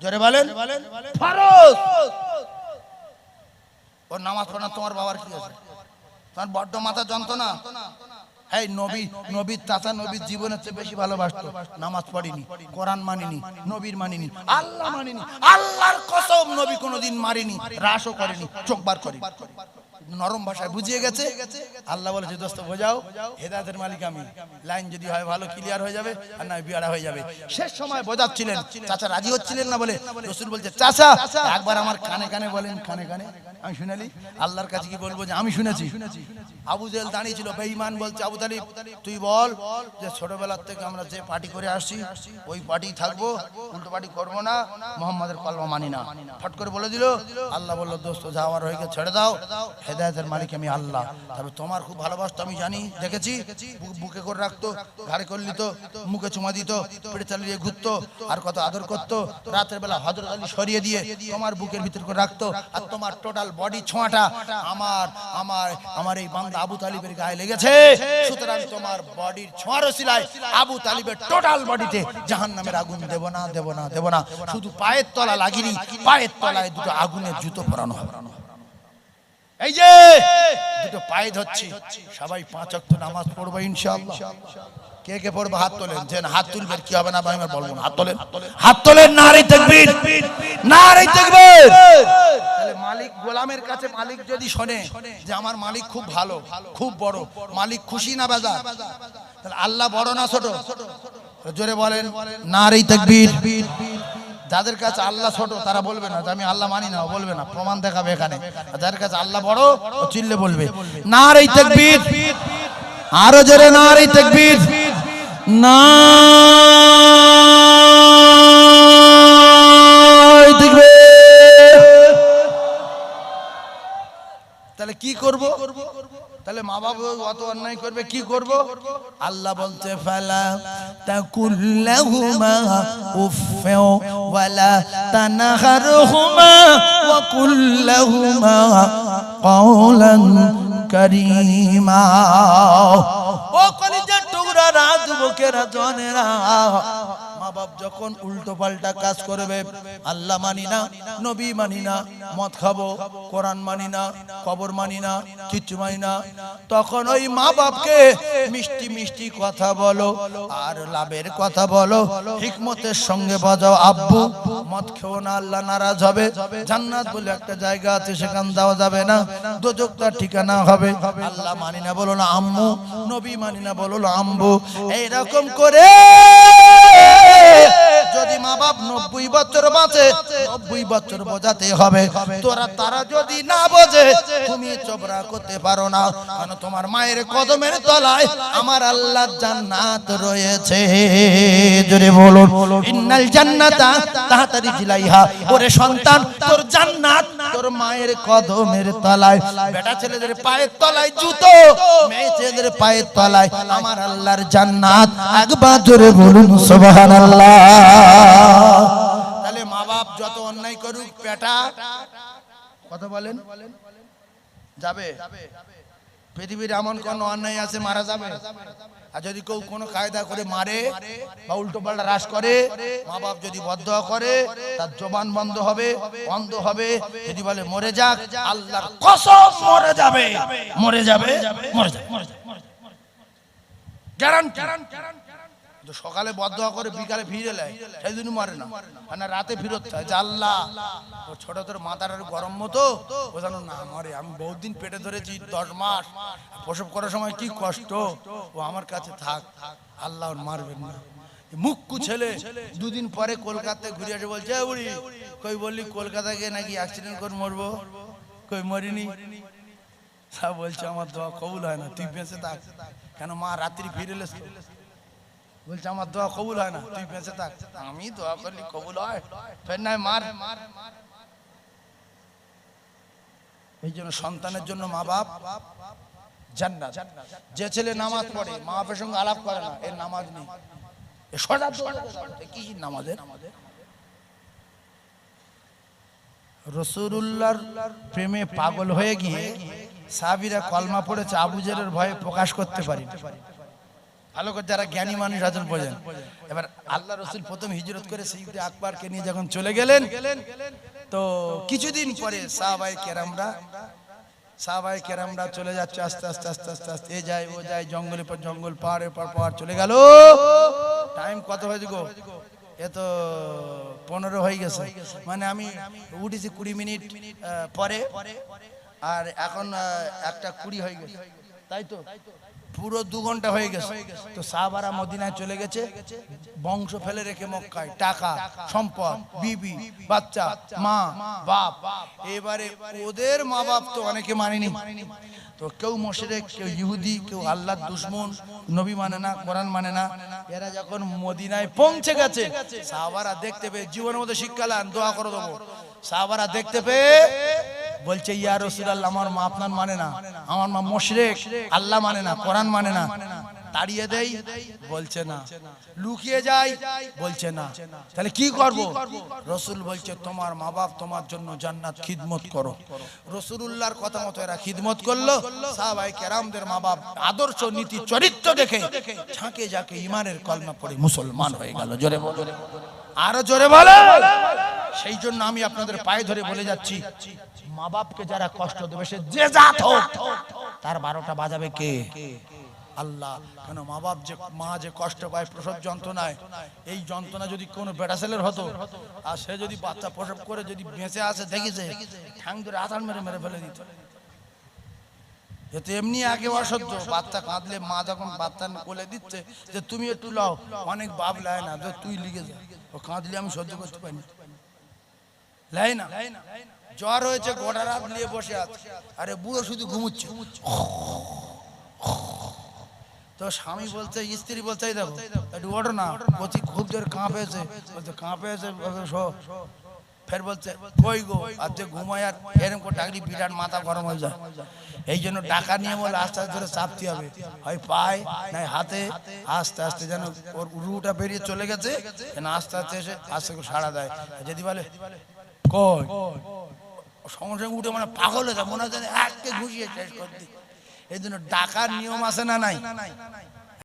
জোরে বলেন, ফরজ। ওর নামাজ পড়া তোমার বাবার কি আছে? তোমার বড্ড মাথা যন্ত্রণা। এই নবী, নবীর চাচা নবীর জীবনের চেয়ে বেশি ভালোবাসতো, নামাজ পড়িনি, কোরআন মানিনি, নবীর মানিনি, আল্লাহ মানিনি, আল্লাহর কসম নবী কোনোদিন মারিনি, রাশও করেনি, চোখ বার করেনি। নরম ভাষায় বুঝিয়ে গেছে। আল্লাহ বলেছে দোস্ত বোঝাও, হেদায়েতের মালিক আমি। লাইন যদি হয় ভালো ক্লিয়ার হয়ে যাবে, আর না বিয়ারা হয়ে যাবে। শেষ সময় বোঝাচ্ছিলেন, চাচা রাজি হচ্ছিলেন না বলে রাসূল বলছে চাচা একবার আমার কানে কানে বলেন, কানে কানে আমি শুনালি। আল্লাহর কাছে কি বলবো যে আমি শুনেছি। আবু জেহেল দাঁড়িয়ে ছিল, বেঈমান, বলছে আবু তালিব তুই বল যে ছোটবেলার থেকে আমরা যে পার্টি করে আসছি ওই পার্টি থাকবো, উল্টো পার্টি করবো না, মুহাম্মাদের কলমা মানি না। ফট করে বলে দিল। আল্লাহ বলল দোস্ত যাওয়ার হয়ে গেছে, ছেড়ে দাও, হেদায়েতের মালিক আমি আল্লাহ। তবে তোমার খুব ভালোবাসতো আমি জানি, দেখেছি, বুকে করে রাখতো, ঘাড়ে করে নিত, মুখে চুমা দিত, পেটে চালিয়ে ঘুরতো, আর কত আদর করতো। রাতের বেলা হযরত আলী সরিয়ে দিয়ে তোমার বুকের ভিতর করে রাখতো, আর তোমার টোটাল বডি ছোঁয়াটা আমার আমার আমার এই বান্দা আবু তালিবের গায়ে লেগেছে। সুতরাং তোমার বডির ছোঁয়ার ওসিলায় আবু তালিবের টোটাল বডিতে জাহান্নামের আগুন দেব না, দেব না, দেব না। শুধু পায়ের তলা লাগিনি, পায়ের তলায় দুটো আগুনের জুতো পরানো হবে। এই যে দুটো পায়ে ধরছি, সবাই 5 ওয়াক্ত নামাজ পড়বো ইনশাআল্লাহ। কে কে পড়বে হাত তোলেন। যে হাত তুলবেন কি হবে না আমি বলবো না, হাত তোলেন, হাত তোলেন। নারে তাকবীর, নারে তাকবীর। তাহলে মালিক গোলামের কাছে, মালিক যদি শোনে যে আমার মালিক খুব ভালো, খুব বড়, মালিক খুশি না বেজার, তাহলে আল্লাহ বড় না ছোট? জোরে বলেন নারে তাকবীর। যাদের কাছে আল্লাহ ছোট তারা বলবে না যে আমি আল্লাহ মানি না, বলবে না, প্রমাণ দেখাবে এখানে। যাদের কাছে আল্লাহ বড় ও চিল্লে বলবে নারে তাকবীর। আরো জোরে নারে তাকবীর। নারে তাকবীর। তাহলে কি করব? তাহলে মা বাবা অত অন্যায় করবে, কি করব? আল্লাহ বলতে ফালা তাকুল্লাহুমা উফফা ওয়ালা তানহারহুমা ওয়া কুল্লাহুমা কাওলান কারীমা। ও কলিজার টুকরা রাত বুকেরা জনেরা, মা বাপ যখন উল্টো পাল্টা কাজ করবে, আল্লাহ মানি না, নবী মানি না, মদ খাবো, কোরআন মানি না, কবর মানি না, কিচ্ছু মানি না, তখন ওই মা বাপকে মিষ্টি মিষ্টি কথা বলো আর লাভের কথা বলো, হিকমতের সঙ্গে বাজাও। আব্বু মদ খেও না, আল্লাহ নারাজ হবে। জান্নাত বলে একটা জায়গা আছে, সেখান দেওয়া যাবে না, দোজখ তার ঠিকানা হবে। আল্লাহ মানি না বলো না আম্মু, নবী মানি না বলো না আম্বু। এইরকম করে যদি মা বাপ 90 বছর বাঁচে 90 বছর বোঝাতে হবে। তারা যদি না বোঝে তুমি চোপড়া করতে পারো না, কারণ তোমার মায়ের কদমের তলায় আমার আল্লাহর জান্নাত রয়েছে। জোরে বলুন ইন্নাল জান্নাতা তাহতা রিজলাইহা। ওরে সন্তান, তোর জান্নাত তোর মায়ের কদমের তলায়। বেটা ছেলেদের পায়ের তলায় জুতো, মেয়ে ছেলেদের পায়ের তলায় আমার আল্লাহর জান্নাত। একবার জোরে বলুন সুবহানাল্লাহ। তাহলে মা বাপ যত অন্যায় করুক, বেটা কথা বলেন যাবে? পৃথিবীর এমন কোন অন্যায় আছে মারা যাবে? আর যদি কেউ কোনো কায়দা করে মারে বা উল্টো পাল্টা রাস করে, মা বাপ যদি বদদোয়া করে, তার জবান বন্ধ হবে, অন্ধ হবে। যদি বলে মরে যাক, আল্লাহর কসম মরে যাবে, মরে যাবে, মরে যাবে, গ্যারান্টি। সকালে বদদোয়া করে বিকালে ফিরে এলে সেই জন্য মরে না, মানে রাতে ফিরত চায় যে আল্লাহ ও ছোট তোর মাথার গরম মতো বোঝানো না মরে। আমি বহুত দিন পেটে ধরেছি, 10 মাস প্রসব করার সময় কি কষ্ট, ও আমার কাছে থাক, আল্লাহ মারবেন না। মুক্কু ছেলে 2 দিন পরে কলকাতায় ঘুরে আসে, বলছে বুড়ি কই বললি কলকাতা গিয়ে নাকি অ্যাক্সিডেন্ট করে মরবো, কই মরিনি। সব বলছে আমার দোয়া কবুল হয় না, তুই বেঁচে থাক। কেন মা রাত্রি ফিরে এলে বলছে আমার দোয়া কবুল হয় না, তুই বেঁচে থাক। আমি দোয়া করলি কবুল হয়, ফের নাই মার। এই জন্য সন্তানের জন্য মা বাপ জান্নাত। যে ছেলে নামাজ পড়ে মা বাপের সঙ্গে আলাপ করে না, এর নামাজ নেই। কি নামাজের? রাসূলুল্লাহর প্রেমে পাগল হয়ে গিয়ে সাহাবীরা কলমা পড়েছে, আবু জেহেলের ভয়ে প্রকাশ করতে পারি। ভালো করে যারা জ্ঞানী মানুষ আছেন বোঝেন। এবার আল্লাহ রাসূল প্রথম হিজরত করে সিদ্দিক আকবরকে নিয়ে যখন চলে গেলেন, তো কিছুদিন পরে সাহাবায়ে কেরামরা চলে যাচ্ছে আস্তে আস্তে আস্তে আস্তে আস্তে, এ যায় ও যায়, জঙ্গলের পর জঙ্গল, পাহাড়ের পর পাহাড় চলে গেল। টাইম কত হয়েছে গো? এ তো 15 হয়ে গেছে, মানে আমি উঠেছি 20 মিনিট পরে, আর এখন 1:20 হয়ে গেছে, তাই তো পুরো 2 ঘন্টা হয়ে গেছে। তো সাহাবারা মদিনায় চলে গেছে, বংশ ফেলে রেখে মক্কায়, টাকা সম্পদ, বিবি বাচ্চা, মা বাপ। এবারে ওদের মা বাপ তো অনেকে মানেনি, তো কেউ মুশরিক, কেউ ইহুদি, কেউ আল্লাহর দুশমন, নবী মানে না, কোরআন মানে না। এরা যখন মদিনায় পৌঁছে গেছে, সাহাবারা দেখতে পেয়ে জীবনের মধ্যে শিক্ষা লান, দোয়া করে দেবো। সাহাবারা দেখতে পেয়ে বলছে ইয়া রাসূলুল্লাহ, আমার মা আপনার মানে না, আমার মা মুশরিক, আল্লাহ মানে না, কোরআন মানে না। তাড়িয়ে দেই বলছে না, লুকিয়ে যাই বলছে না, তাহলে কি করব? রাসূল বলছে তোমার মা বাপ তোমার জন্য জান্নাত, খিদমত করো। রাসূলুল্লাহর কথা মতো এরা খিদমত করলো। সাহাবায়ে কেরামদের মা বাপ আদর্শ নীতি চরিত্র দেখে ঝাঁকে ঝাঁকে ঈমানের কলমা পড়ে মুসলমান হয়ে গেল। জোরে বলো, আরো জোরে বলো। সেই জন্য আমি আপনাদের পায়ে ধরে বলে যাচ্ছি, মা বাপকে যারা কষ্ট দেবে, সে যে জাত হোক, তার 12টা বাজাবে কে? আল্লাহ। কেন মা বাপ মা যে কষ্ট পায় প্রসব যন্ত্রণায়, এই যন্ত্রণা যদি কোনো বেটা ছেলের হতো, আর সে যদি বাচ্চা প্রসব করে যদি বেঁচে আসে, দেখেছে ঠ্যাং ধরে আছাড় মেরে মেরে ফেলে দিত। এতে এমনি আগে অসহ্য, বাচ্চা কাঁদলে মা যখন বাচ্চা কোলে দিচ্ছে যে তুমি একটু লাও, অনেক বাপ লাই না, তুই লিখে যা, ও কাঁদলে আমি সহ্য করতে পারি না, লাই না। জ্বর হয়েছে, গোটা রাত নিয়ে বসে আছে, আরে বুড়ো শুধু ঘুমুচ্ছে। তো স্বামী বলছে, স্ত্রী বলছে এই দেখো একটু ওঠো না, বলছি খুব জোর কাঁপেছে, বলছে কাঁপেছে, ফের বলছে কই গো, আর যে ঘুমায় আর এরকম করে ডাকলি বিরাট মাথা গরম হয়ে যায়। এই জন্য টাকা নিয়ে বলে আস্তে আস্তে ধরে চাপতে হবে, হয় পায় নাই হাতে, আস্তে আস্তে যেন ওর রুটা বেরিয়ে চলে গেছে, যেন আস্তে আস্তে এসে আস্তে করে সাড়া দেয়। যদি বলে কই, সঙ্গে সঙ্গে উঠে মানে পাগল হয়ে যায়, মনে হয় একে ঘুষিয়ে শেষ করতে। এই জন্য ডাকার নিয়ম আছে না নাই?